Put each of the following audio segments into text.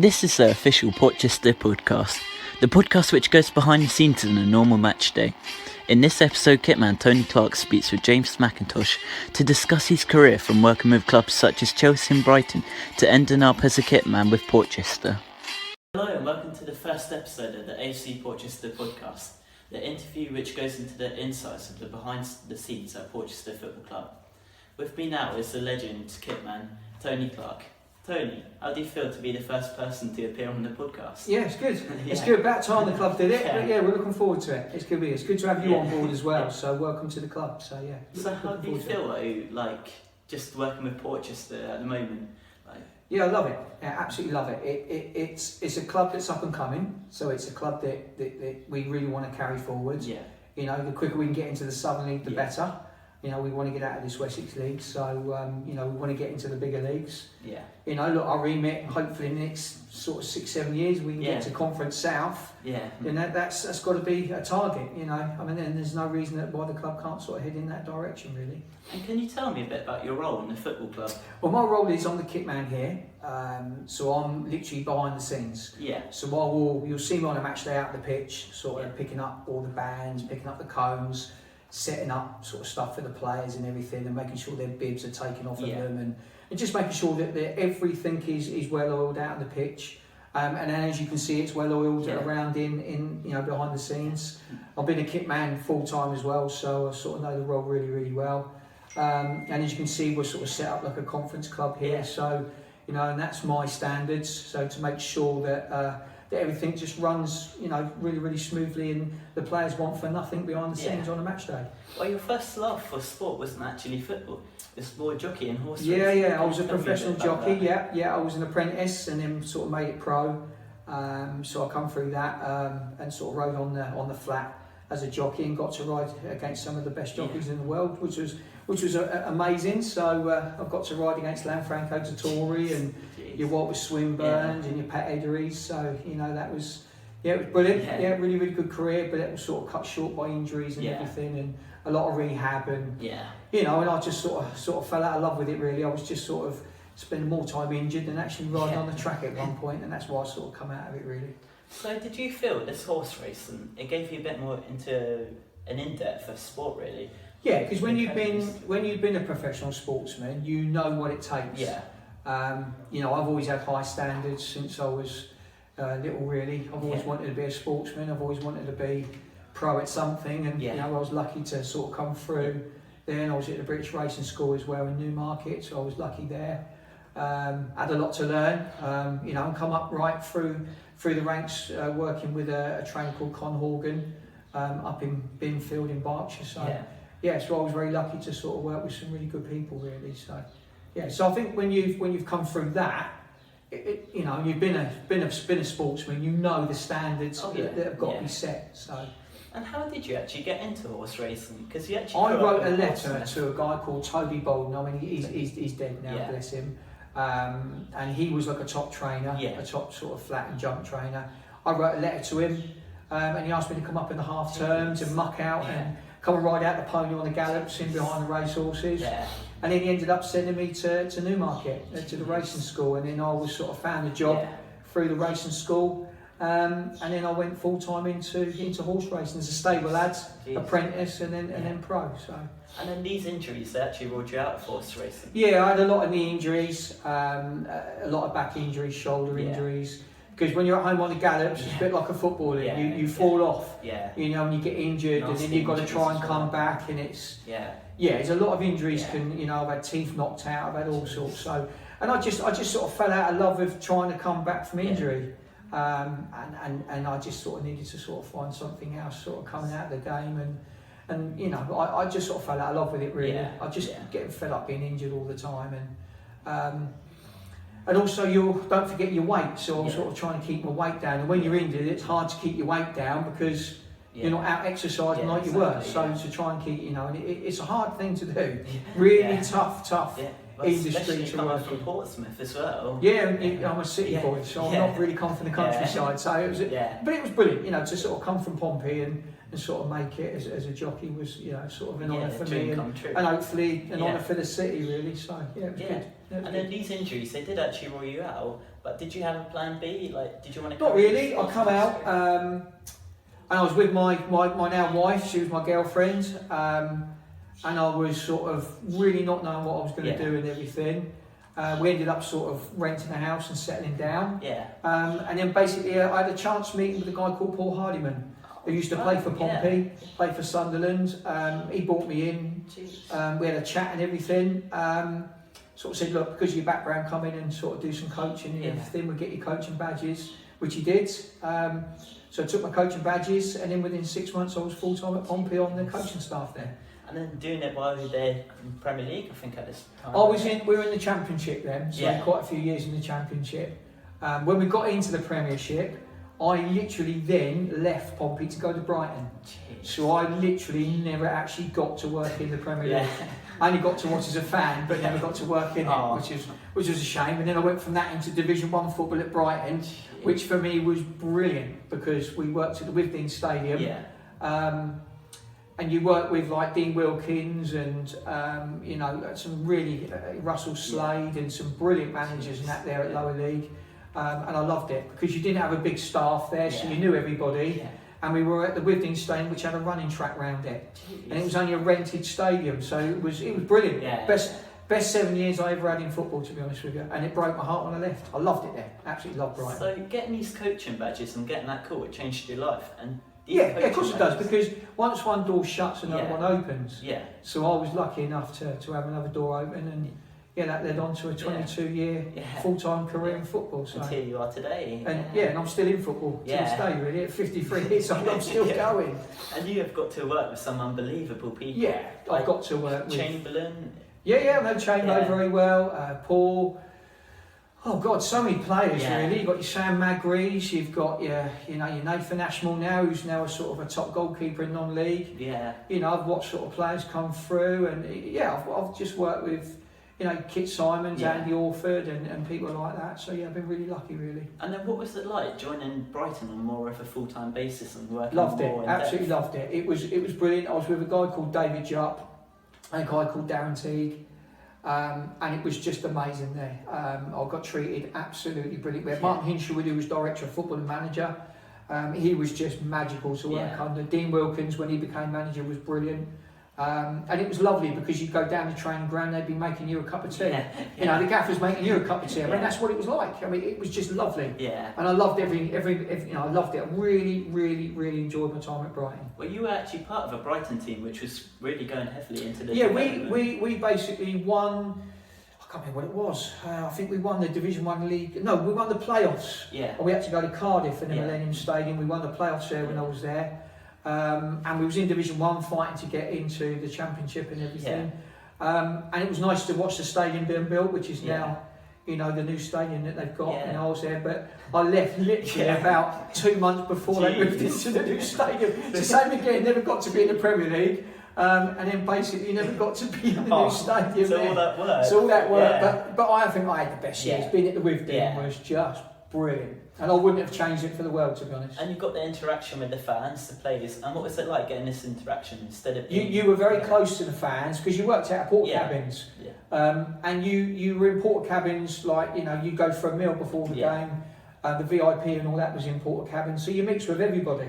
This is the official Portchester Podcast, the podcast which goes behind the scenes in a normal match day. In this episode, kitman Tony Clark speaks with James McIntosh to discuss his career from working with clubs such as Chelsea and Brighton to ending up as a kitman with Portchester. Hello and welcome to the first episode of the AFC Portchester Podcast, the interview which goes into the insights of the behind the scenes at Portchester Football Club. With me now is the legend kitman Tony Clark. Tony, how do you feel to be the first person to appear on the podcast? Yeah, it's good. It's good. About time the club did it. But yeah, we're looking forward to it. It's good to have you on board as well. So welcome to the club. So yeah. So how do you feel like just working with Portchester at the moment? Yeah, I love it. Yeah, absolutely love it. It's a club that's up and coming. So it's a club that we really want to carry forward. Yeah. You know, the quicker we can get into the Southern League, the better. You know, we want to get out of this Wessex League, so you know, we want to get into the bigger leagues. Yeah. You know, look, our remit, hopefully in the next sort of 6-7 years we can get to Conference South. Yeah. You know, that's got to be a target. You know, I mean, and there's no reason why the club can't sort of head in that direction, really. And can you tell me a bit about your role in the football club? Well, my role is I'm the kitman here, so I'm literally behind the scenes. Yeah. So you'll see me on a match day out on the pitch, sort of picking up all the bands, picking up the cones, setting up sort of stuff for the players and everything, and making sure their bibs are taken off of them, and just making sure that everything is well oiled out on the pitch, and then as you can see, it's well oiled around in you know, behind the scenes. I've been a kitman full time as well, so I sort of know the role really well. And as you can see, we're sort of set up like a conference club here, so you know, and that's my standards. So to make sure that everything just runs, you know, really smoothly, and the players want for nothing behind the scenes on a match day. Well, your first love for sport wasn't actually football; it's more jockey and horse racing. Yeah. I was a professional jockey. Yeah. I was an apprentice, and then sort of made it pro. So I come through that and sort of rode on the flat as a jockey, and got to ride against some of the best jockeys in the world, which was amazing. So I've got to ride against Lanfranco Dettori and your Walter Swinburnes and your Pat Ederys. So you know, that was it was brilliant. Yeah, really good career, but it was sort of cut short by injuries and everything, and a lot of rehab, and you know, and I just sort of fell out of love with it. Really, I was just sort of spending more time injured than actually riding on the track at one point, and that's why I sort of come out of it, really. So did you feel this horse racing, it gave you a bit more into an in-depth of sport, really? Yeah, because when you've been a professional sportsman, you know what it takes. Yeah. You know, I've always had high standards since I was little, really. I've always wanted to be a sportsman. I've always wanted to be pro at something, and you know, I was lucky to sort of come through there. And I was at the British Racing School as well in Newmarket, so I was lucky there. Had a lot to learn, you know, and come up right through the ranks, working with a trainer called Con Horgan up in Binfield in Berkshire. So so I was very lucky to sort of work with some really good people, really. So so I think when you've come through that, you know, you've been a sportsman, you know the standards that have got to be set. So. And how did you actually get into horse racing? Because I wrote a letter to a guy called Toby Bolden. I mean, he's dead now, bless him. And he was like a top trainer, a top sort of flat and jump trainer. I wrote a letter to him, and he asked me to come up in the half term to muck out and come and ride out the pony on the gallops in behind the racehorses. And then he ended up sending me to Newmarket, to the racing school, and then I was sort of found a job through the racing school. And then I went full time into horse racing as a stable lad, apprentice, and then pro. So. And then these injuries, they actually ruled you out of horse racing? Yeah, I had a lot of knee injuries, a lot of back injuries, shoulder injuries. Because when you're at home on the gallops, it's a bit like a footballer. You fall off, you know, and you get injured, and then you've got to try and come back, and it's there's a lot of injuries. You know, I've had teeth knocked out, I've had all sorts. So, and I just sort of fell out of love with trying to come back from injury. And I just sort of needed to sort of find something else sort of coming out of the game, and you know, I just sort of fell out of love with it, really. I just getting fed up being injured all the time, and also don't forget your weight, so I'm sort of trying to keep my weight down, and when you're injured it's hard to keep your weight down because you're not out exercising like you were, so to try and keep, you know, and it's a hard thing to do, really tough industry to work from Portsmouth as well. Yeah, I'm a city boy, so I'm not really come from the countryside. So it was, but it was brilliant, you know, to sort of come from Pompey and sort of make it as a jockey was, you know, sort of an honour for me, and hopefully an honour for the city, really. So it was good. And then these injuries, they did actually rule you out, but did you have a plan B? Like, did you want to... Not really. I come out, and I was with my now wife. She was my girlfriend, and I was sort of really not knowing what I was going to do and everything. We ended up sort of renting a house and settling down. And then basically I had a chance meeting with a guy called Paul Hardiman, who used to play for Pompey, play for Sunderland. He brought me in. We had a chat and everything. Sort of said, look, because of your background, come in and sort of do some coaching and everything. We'll get your coaching badges, which he did. So I took my coaching badges, and then within 6 months I was full-time at Pompey on the coaching staff there. And then doing it while you were there in Premier League, I think at this time. We were in the Championship then, so quite a few years in the Championship. When we got into the Premiership, I literally then left Pompey to go to Brighton. Jeez. So I literally never actually got to work in the Premier League. I only got to watch as a fan, but never got to work in it, which was a shame. And then I went from that into Division 1 football at Brighton, which for me was brilliant because we worked at the Withdean Stadium. And you work with like Dean Wilkins and some really Russell Slade and some brilliant managers and that there at lower league, and I loved it because you didn't have a big staff there, so you knew everybody. And we were at the Withdean Stadium, which had a running track round it, and it was only a rented stadium, so it was brilliant. Best 7 years I ever had in football, to be honest with you, and it broke my heart when I left. I loved it there, absolutely loved Brighton. So getting these coaching badges and getting that call, it changed your life. And of course it does, because once one door shuts, another one opens. So I was lucky enough to have another door open, and that led on to a 22-year full-time career in football. So. And here you are today. And I'm still in football to this day, really. At 53 years old, I'm still going. And you have got to work with some unbelievable people. I've got to work with Chamberlain. I know Chamberlain very well. Paul. Oh God, so many players really. You've got your Sam Magrees, you've got your Nathan Ashmore now, who's now a sort of a top goalkeeper in non-league. I've watched sort of players come through, and I've just worked with Kit Simons, Andy Orford, and people like that. So I've been really lucky, really. And then what was it like joining Brighton on more of a full-time basis and working? Loved it, absolutely loved it. It was brilliant. I was with a guy called David Jupp and a guy called Darren Teague. And it was just amazing there. I got treated absolutely brilliant. We had Martin Hinshelwood, who was director of football and manager. He was just magical to work under. Dean Wilkins, when he became manager, was brilliant. And it was lovely because you'd go down the training ground, they'd be making you a cup of tea. The gaffer's making you a cup of tea. I mean, that's what it was like. I mean, it was just lovely. And I loved every I loved it. I really, really, really enjoyed my time at Brighton. Well, you were actually part of a Brighton team which was really going heavily into the we basically won. I can't remember what it was. I think we won the Division 1 league. No, we won the playoffs. And we had to go to Cardiff in the Millennium Stadium. We won the playoffs there when I was there. And we was in Division 1 fighting to get into the Championship and everything. And it was nice to watch the stadium being built, which is now, the new stadium that they've got. And I was there, but I left literally about 2 months before they moved into the new stadium. So same again, never got to be in the Premier League. And then basically never got to be in the new stadium. So all that work. So all that work. But I think I had the best years. Being at the Withdean was just brilliant. And I wouldn't have changed it for the world, to be honest. And you got the interaction with the fans, the players. And what was it like getting this interaction instead of... You were very close to the fans because you worked out of port cabins. And you were in port cabins, like, you go for a meal before the game. The VIP and all that was in port cabins. So you mixed with everybody.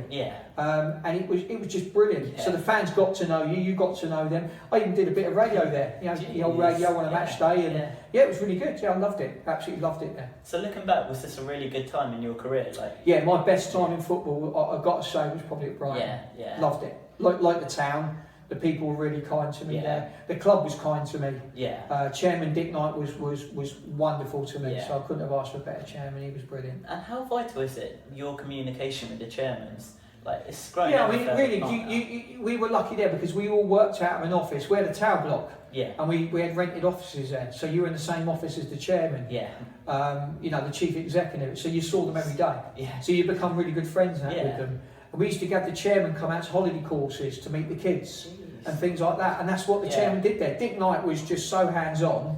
And it was just brilliant. So the fans got to know you got to know them. I even did a bit of radio there. The old radio on a match day. And it was really good. I loved it. Absolutely loved it there. So looking back, was this a really good time in your career? My best time in football, I've got to say, was probably at Brighton. Loved it. Like the town. The people were really kind to me there. The club was kind to me. Chairman Dick Knight was wonderful to me, so I couldn't have asked for a better chairman. He was brilliant. And how vital is it, your communication with the chairmans? It's great. We were lucky there because we all worked out of an office. We had a tower block. And we had rented offices there. So you were in the same office as the chairman. The chief executive. So you saw them every day. So you become really good friends with them. And we used to get the chairman come out to holiday courses to meet the kids and things like that. And that's what the chairman did there. Dick Knight was just so hands-on.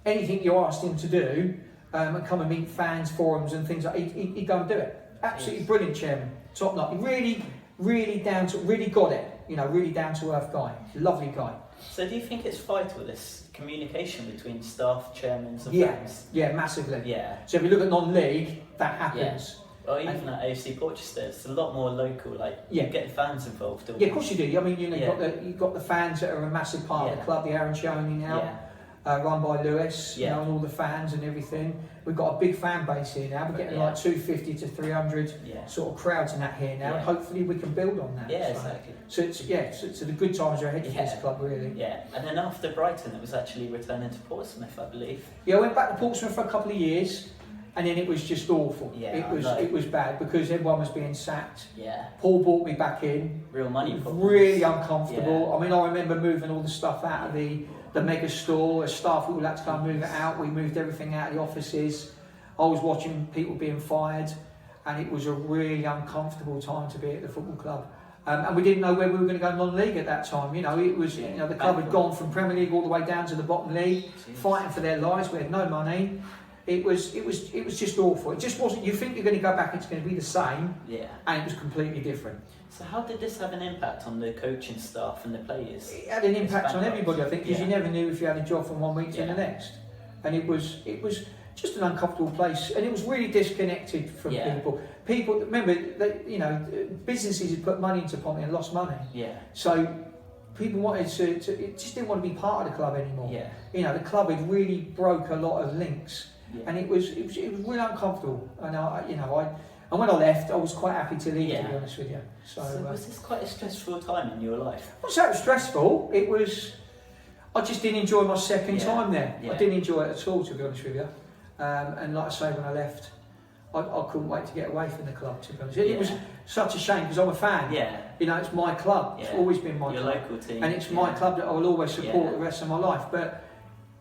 Anything you asked him to do, and come and meet fans, forums and things like that, he'd go and do it. Absolutely brilliant chairman. Top notch. Really, really down to, really got it. Really down to earth guy. Lovely guy. So do you think it's vital, this communication between staff, chairmen and fans? Yeah, massively. Yeah. So if you look at non-league, that happens. Yeah. Well, even at AFC Portchester, it's a lot more local. You get fans involved. Yeah, of course you do. I mean, you've got the fans that are a massive part of the club. The Aaron Shoney now, run by Lewis, and all the fans and everything. We've got a big fan base here now. We're getting like 250 to 300 sort of crowds in that here now. And hopefully we can build on that. Yeah, exactly. So the good times are ahead for this club, really. Yeah, and then after Brighton, it was actually returning to Portsmouth, I believe. Yeah, I went back to Portsmouth for a couple of years. And then it was just awful. Yeah, it was bad because everyone was being sacked. Yeah. Paul brought me back in. Real money problems. Really uncomfortable. Yeah. I mean, I remember moving all the stuff out of the mega store. As staff, we all had to go and move it out. We moved everything out of the offices. I was watching people being fired, and it was a really uncomfortable time to be at the football club. And we didn't know where we were going to go non-league at that time. It was the club had gone from Premier League all the way down to the bottom league, fighting for their lives. We had no money. It was just awful. It just wasn't. You think you're going to go back, it's going to be the same, and it was completely different. So how did this have an impact on the coaching staff and the players? It had an impact on everybody, I think, because you never knew if you had a job from one week to the next, and it was just an uncomfortable place, and it was really disconnected from people. People remember that businesses had put money into Pompey and lost money. Yeah. So people wanted to it just didn't want to be part of the club anymore. Yeah. The club had really broke a lot of links. Yeah. And it was really uncomfortable, and and when I left, I was quite happy to leave. To be honest with you. So was this quite a stressful time in your life? I wouldn't say it was stressful. It was. I just didn't enjoy my second time there. Yeah. I didn't enjoy it at all, to be honest with you. And like I say, when I left, I couldn't wait to get away from the club. To be honest, it was such a shame because I'm a fan. Yeah. It's my club. It's always been my club. Your local team. And it's my club that I will always support the rest of my life. But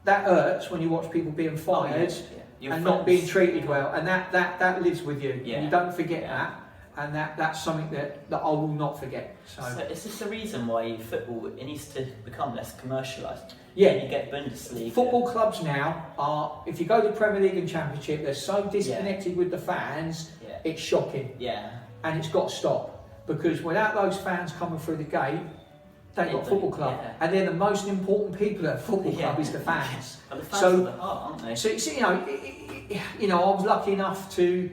that hurts when you watch people being fired and not being treated well, and that lives with you. Yeah. You don't forget that, and that's something that I will not forget. So is this the reason why football needs to become less commercialised? Yeah. You get Bundesliga. Football clubs now are, if you go to Premier League and Championship, they're so disconnected with the fans. Yeah. It's shocking. Yeah. And it's got to stop, because without those fans coming through the gate, they've got a football club, and they're the most important people at a football club is the fans. And the fans are the heart, aren't they? So I was lucky enough to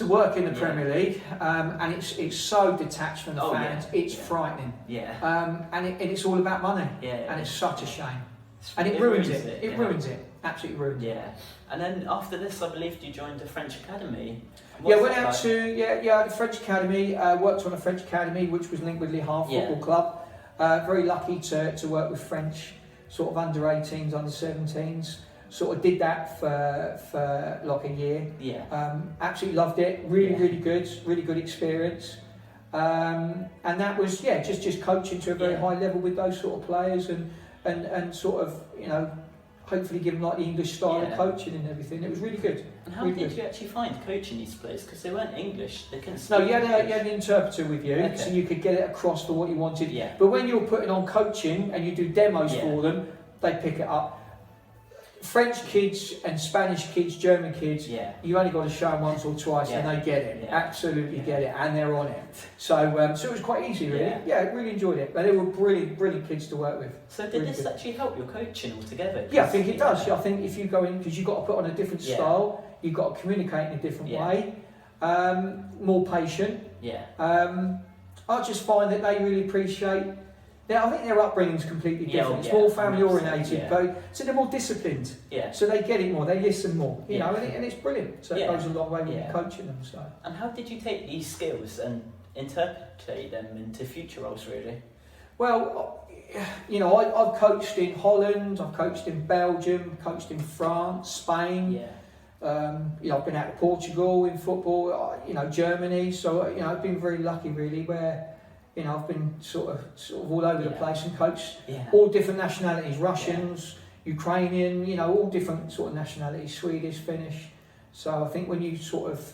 work in the Premier League, and it's so detached from the fans. It's frightening. Yeah. And it's all about money. Yeah. And it's such a shame. And it ruins it. It ruins it. Absolutely ruins it. Yeah. And then after this, I believe you joined the French Academy. Went out to the French Academy. Worked on a French Academy, which was linked with Le Havre Football Club. Very lucky to work with French sort of under 18s, under 17s. Sort of did that for like a year. Yeah. Absolutely loved it. Really good experience. And that was just coaching to a very high level with those sort of players and sort of hopefully give them like the English style of coaching and everything. It was really good. And how did you actually find coaching these players? Because they weren't English. They couldn't speak. No, you had an interpreter with you, so you could get it across for what you wanted. Yeah. But when you're putting on coaching and you do demos for them, they pick it up. French kids and Spanish kids, German kids, you only got to show them once or twice and they get it. Absolutely get it, and they're on it. So it was quite easy, really. Yeah, I really enjoyed it. But they were brilliant kids to work with. So did this actually help your coaching altogether? Yeah, I think it does. I think if you go in, because you've got to put on a different style, you've got to communicate in a different way, more patient. Yeah. I just find that they really appreciate. I think their upbringing is completely different. It's more family orientated, so they're more disciplined. Yeah. So they get it more, they listen more, and it's brilliant. So it goes a long way when you're coaching them. So. And how did you take these skills and interpret them into future roles, really? Well, I've coached in Holland, I've coached in Belgium, coached in France, Spain. Yeah. I've been out to Portugal in football, Germany. So I've been very lucky, really, where. I've been sort of all over the place and coached all different nationalities, Russians, Ukrainian, all different sort of nationalities, Swedish, Finnish. So I think when you sort of,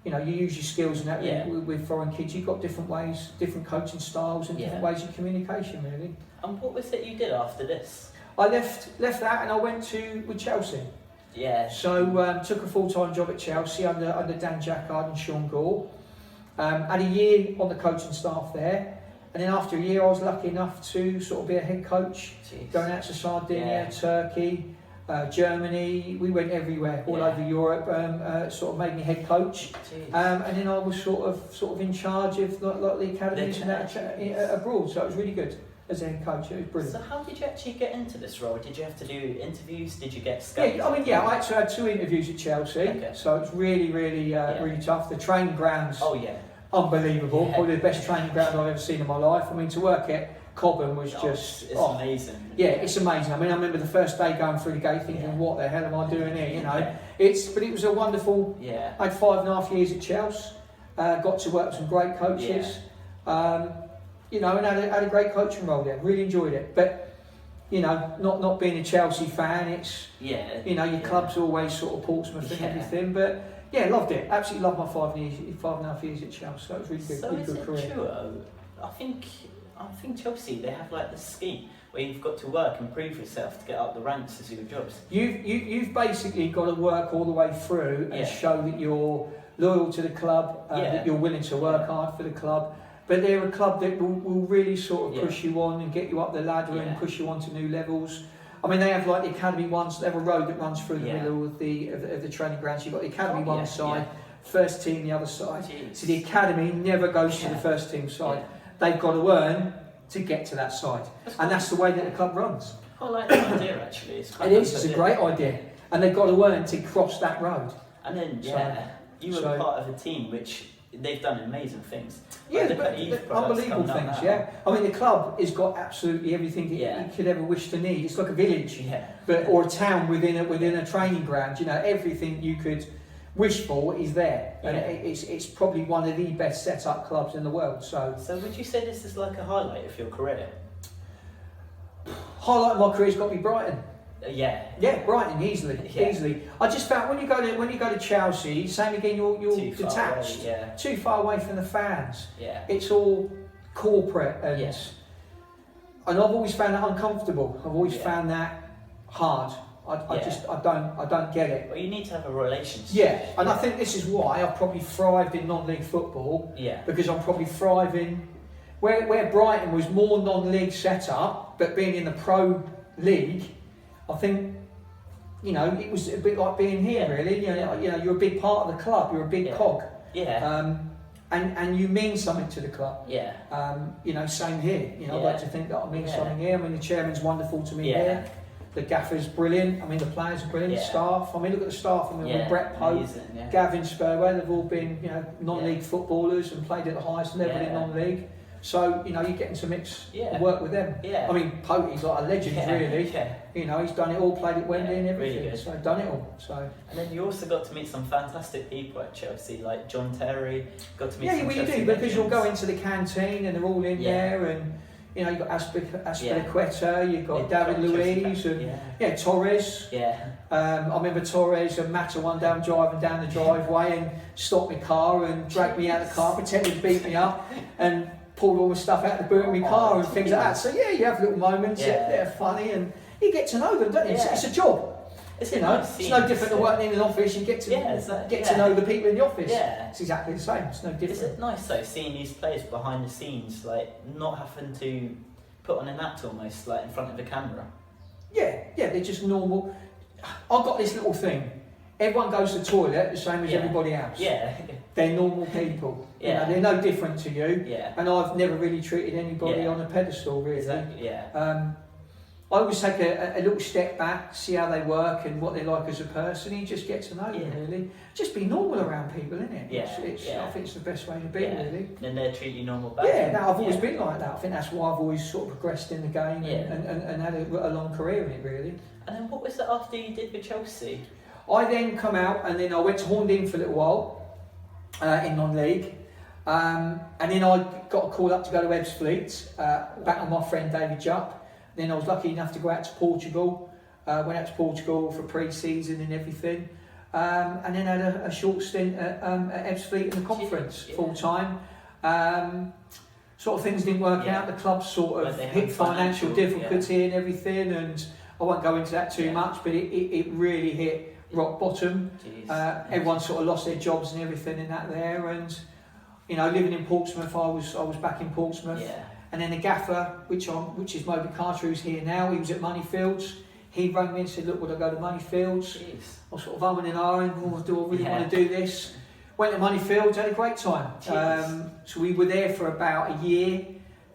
you use your skills and that with foreign kids, you've got different ways, different coaching styles and different ways of communication, really. And what was it you did after this? I left that and I went with Chelsea. Yeah. So took a full-time job at Chelsea under Dan Jackard and Sean Gore. Had a year on the coaching staff there, And then after a year, I was lucky enough to sort of be a head coach, going out to Sardinia, Turkey, Germany. We went everywhere, all over Europe. Sort of made me head coach, and then I was sort of in charge of like the academies and that abroad. So it was really good as a head coach. It was brilliant. So how did you actually get into this role? Did you have to do interviews? Did you get scouted? Yeah, I actually had 2 interviews at Chelsea. So it's really, really tough. The training grounds. Unbelievable. Probably the best training ground I've ever seen in my life. I mean, to work at Cobham was just... It's amazing. Yeah, it's amazing. I mean, I remember the first day going through the gate thinking, what the hell am I doing here, you know? But it was a wonderful... I had 5.5 years at Chelsea. Got to work with some great coaches. You know, and had a great coaching role there. Really enjoyed it. But, you know, not being a Chelsea fan, it's... You know, your club's always sort of Portsmouth and everything, but... Yeah, loved it. Absolutely loved my 5.5 years at Chelsea. So it was really good. So really is good it career. true? I think Chelsea, they have like this scheme where you've got to work and prove yourself to get up the ranks as your jobs. You've basically got to work all the way through and show that you're loyal to the club, that you're willing to work hard for the club. But they're a club that will really sort of push you on and get you up the ladder and push you on to new levels. I mean, they have like the Academy ones. They have a road that runs through the middle of the training grounds. You've got the Academy one side, first team the other side. So the Academy never goes to the first team side. They've got to earn to get to that side, and that's the way that the club runs. I like that idea actually. It's It's a great idea, and they've got to earn to cross that road. And then you were part of a team which they've done amazing things. Unbelievable things. I mean, the club has got absolutely everything that you could ever wish to need. It's like a village, or a town within a training ground. You know, everything you could wish for is there, and it's probably one of the best set up clubs in the world. So would you say this is like a highlight of your career? Highlight of my career's got to be Brighton. Brighton easily. I just found when you go to Chelsea, same again, you're detached, too far away from the fans. It's all corporate and I've always found that uncomfortable. I've always found that hard. I don't get it. Well, you need to have a relationship. And I think this is why I probably thrived in non-league football. Because I'm probably thriving where Brighton was more non-league set up, but being in the pro league. I think, you know, it was a bit like being here, really. You know, you're a big part of the club. You're a big cog. And you mean something to the club. You know, same here. You know, I'd like to think that I mean something here. I mean, the chairman's wonderful to me here. The gaffer's brilliant. I mean, the players are brilliant. The staff. I mean, look at the staff. I mean, with Brett Pope, Gavin Spurway, they've all been, you know, non-league footballers and played at the highest level in non-league. So, you know, you're getting to mix and work with them. I mean, Potey's like a legend, really. You know, he's done it all, played at Wembley and everything. Really so, done it all. So. And then you also got to meet some fantastic people at Chelsea, like John Terry. Got to meet some well, you Chelsea do, because you'll go into the canteen and they're all in there, and you know, you've got Aspilicueta, you've got David Luiz, and Torres. I remember Torres and Mata one down driving down the driveway and stopped my car and dragged me out of the car, pretended to beat me up, and pulled all the stuff out of the boot of my car and things like that. So you have little moments, they're funny, and you get to know them, don't you? It's a job. It's no different to working in an office. You get to to know the people in the office. It's exactly the same. It's no different. Is it nice though, seeing these players behind the scenes, like not having to put on an act almost, like in front of the camera? They're just normal. I've got this little thing. Everyone goes to the toilet the same as everybody else. They're normal people. You know, they're no different to you. And I've never really treated anybody on a pedestal, really. Exactly. I always take a little step back, see how they work and what they're like as a person. You just get to know them, really. Just be normal around people, isn't it? I think it's the best way to be, really. And they treat you normal back. I've always been like that. I think that's why I've always sort of progressed in the game and had a long career in it, really. And then what was it after you did with Chelsea? I then come out and then I went to Horndon for a little while in non-league. And then I got a call up to go to Ebbsfleet, back with my friend David Jupp. Then I was lucky enough to go out to Portugal. Went out to Portugal for pre-season and everything. And then had a short stint at Ebbsfleet in the conference full-time. Sort of things didn't work out. The club sort of hit financial difficulty and everything. And I won't go into that too much, but it really hit rock bottom. Everyone sort of lost their jobs and everything in that there, and you know, living in Portsmouth, I was back in Portsmouth, And then the gaffer, which is Moby Carter, who's here now, he was at Moneyfields. He rang me and said, look, would I go to Moneyfields? Jeez. I was sort of umming and ahhing, do I really want to do this? Went to Moneyfields, had a great time. So we were there for about a year,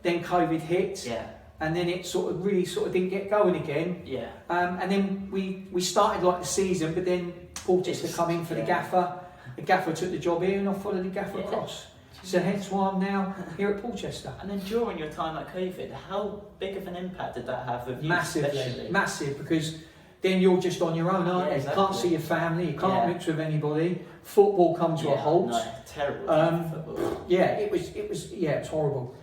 then COVID hit. Yeah. And then it really didn't get going again. Yeah. And then we started like the season, but then Portchester come in for the gaffer. The gaffer took the job here and I followed the gaffer across. So hence why I'm now here at Portchester. And then during your time at COVID, how big of an impact did that have with you? Massive, because then you're just on your own, aren't you? Exactly. You can't see your family, you can't mix with anybody. Football comes to a halt. No, terrible. Football. It was horrible.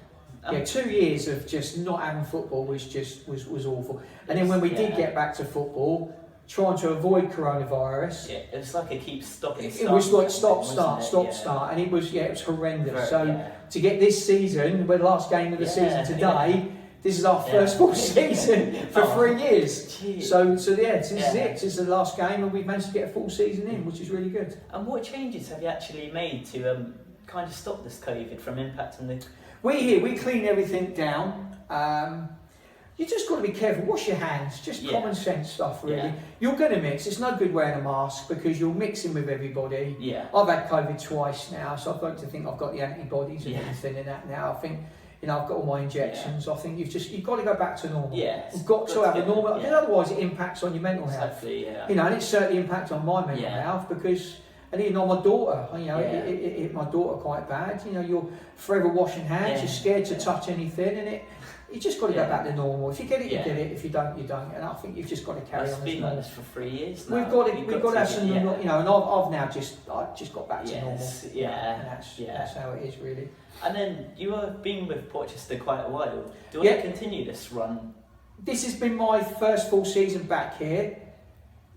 2 years of just not having football was awful. And then when we did get back to football, trying to avoid coronavirus. Yeah, it was like a keep stopping. It was like stop, start, and it was horrendous. To get this season, the last game of the season today, this is our first full season for 3 years. Geez. So this is it. This is the last game, and we've managed to get a full season in, which is really good. And what changes have you actually made to kind of stop this COVID from impacting the? We clean everything down. You just got to be careful. Wash your hands. Just common sense stuff, really. Yeah. You're going to mix. It's no good wearing a mask because you're mixing with everybody. Yeah. I've had COVID twice now, so I've got to think I've got the antibodies and everything in that now. I think, I've got all my injections. I think you've got to go back to normal. Yeah. You've got to have a normal. Yeah. Otherwise, it impacts on your mental health. Exactly. Yeah. And it certainly impacts on my mental health because. And even on my daughter, it hit my daughter quite bad. You're forever washing hands. You're scared to touch anything, and you just got to go back to normal. If you get it, you get it. If you don't, you don't. And I think you've just got to carry on. It's been like this for 3 years now. We've got to have some, and I've now just got back to normal. Yeah, and that's how it is really. And then you have been with Portchester quite a while. Do you want to continue this run? This has been my first full season back here.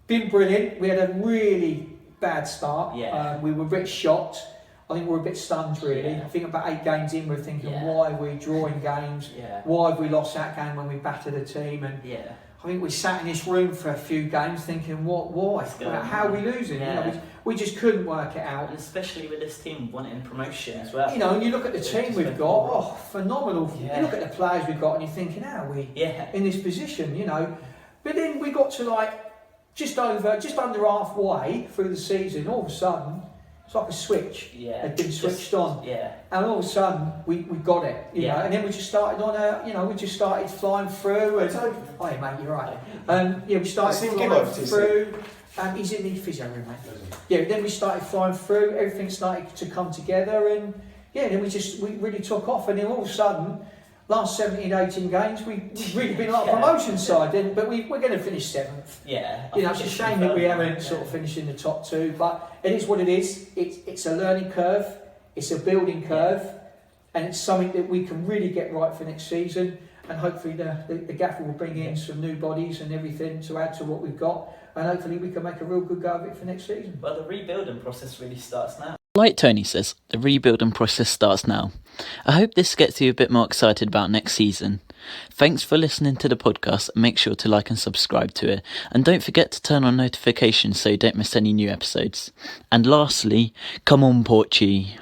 Been brilliant. We had a really bad start. We were a bit shocked. I think we're a bit stunned really. I think about 8 games in we're thinking why are we drawing games? Why have we lost that game when we battered a team? And I think we sat in this room for a few games thinking why? How are we losing? We just couldn't work it out. And especially with this team wanting promotion as well. And you look at the team we've got, phenomenal. You look at the players we've got and you're thinking, how are we in this position, But then we got to just under halfway through the season, all of a sudden, it's like a switch had been switched on. And all of a sudden, we got it, and then we just started flying through. And, oh, yeah, mate, you're right. We started flying through. He's in the physio room, mate. Then we started flying through, everything started to come together, and then we really took off, and then all of a sudden, last 17, 18 games, we've really been like a promotion side, but we're going to finish 7th. It's a shame that we haven't sort of finished in the top 2, but it is what it is. It's a learning curve, it's a building curve, and it's something that we can really get right for next season. And hopefully the gaffer will bring in some new bodies and everything to add to what we've got, and hopefully we can make a real good go of it for next season. Well, the rebuilding process really starts now. Like Tony says, the rebuilding process starts now. I hope this gets you a bit more excited about next season. Thanks for listening to the podcast. Make sure to like and subscribe to it. And don't forget to turn on notifications so you don't miss any new episodes. And lastly, come on Porchy.